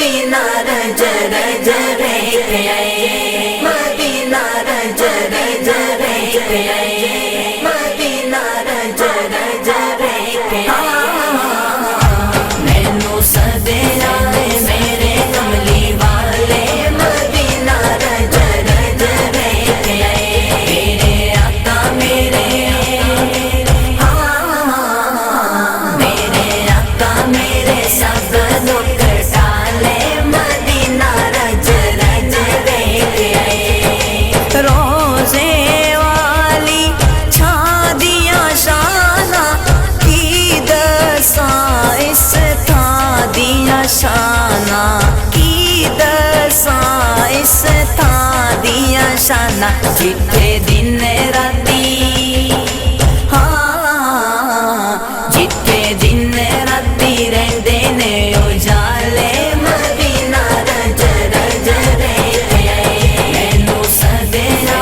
مدینہ رج رج ویکھ آئے، مدینہ رج رج ویکھ آئے، مدینہ رج رج ویکھ آئے۔ مینوں سدیا میرے کملی والے، مدینہ رج رج ویکھ آئے، میرے آقا میرے سب دکھ ٹالے، مدینہ رج رج ویکھ آئے۔ روزے والی چھا دیا شانہ کی دساں اس تھاں دیا شانہ، کی دساں اس تھاں دیا شانہ، جتھے دن راتی جتھے دن راتی رہندے نے اجالے، مدینہ رج رج ویکھ آئے۔ مینوں سدیا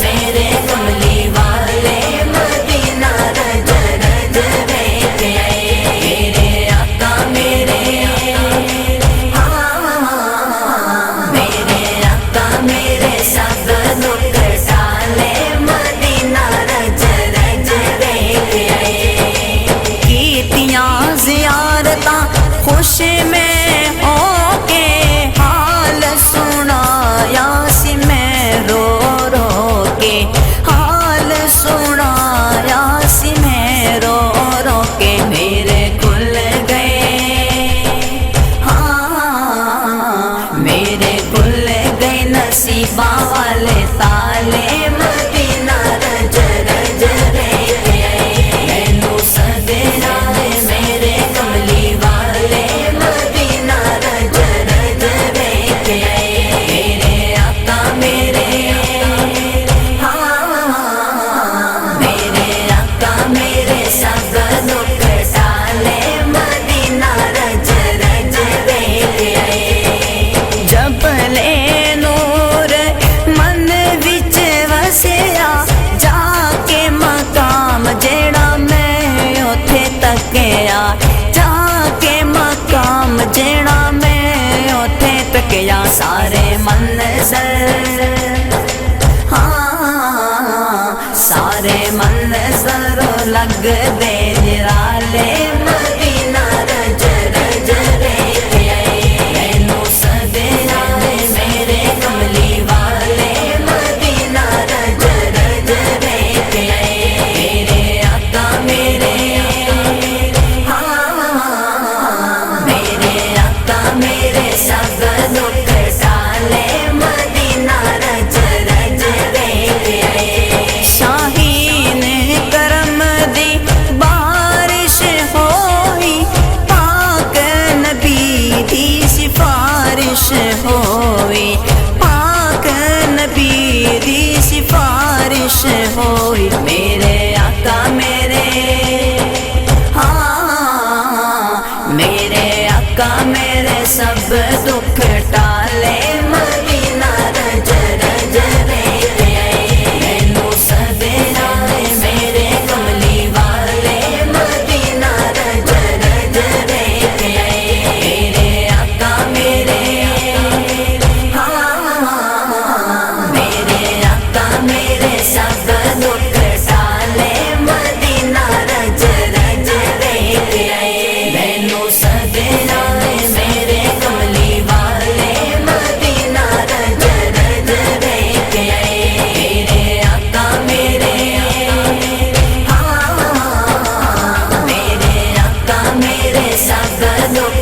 میرے کملی والے، مدینہ رج رج ویکھ آئے، میرے آقا میرے آقا میرے سب دکھ ٹالے، مدینہ رج رج ویکھ آئے۔ کیتیاں زیارتاں خوش میں ہو کے، حال سنایا سی میں رو رو کے، حال سنایا سی میں رو رو کے، میرے کھل گئے میرے کھل گئے نصیباں والے تالے، مدینہ رج رج ویکھ آئے۔ مینوں سدیا میرے کملی والے، مدینہ رج رج ویکھ آئے، میرے آقا میرے آقا میرے سب دکھ ٹالے، مدینہ رج رج ویکھ آئے۔ جبلِ نور من وچ وسیا، جا کے مقام جیڑا میں اوتھے تکیا، جا کے مقام جیڑا میں اوتھے تکیا، سارے منظر سارے منظر لگ دے نرالے، مدینہ رج رج ویکھ آئے۔ مینوں سدیا میرے کملی والے، مدینہ رج رج ویکھ آئے، میرے آقا میرے آقا میرے سب دکھ ٹالے، مدینہ رج رج ویکھ آئے۔ شاہین کرم دی بارش ہوئی، پاک نبی دی سفارش ہوئی، پاک نبی دی سفارش ہوئی، میرے آقا میرے میرے آقا میرے سب دکھ ٹالے، مدینہ رج رج ویکھ آئے۔ مینوں سدیا میرے کملی والے، مدینہ رج رج ویکھ آئے، میرے آقا میرے آقا میرے سب دکھ ٹالے، مدینہ رج رج ویکھ آئے۔ مینوں سدیا میرے کملی والے، مدینہ رج رج ویکھ آئے، میرے آقا میرے آقا میرے سب دکھ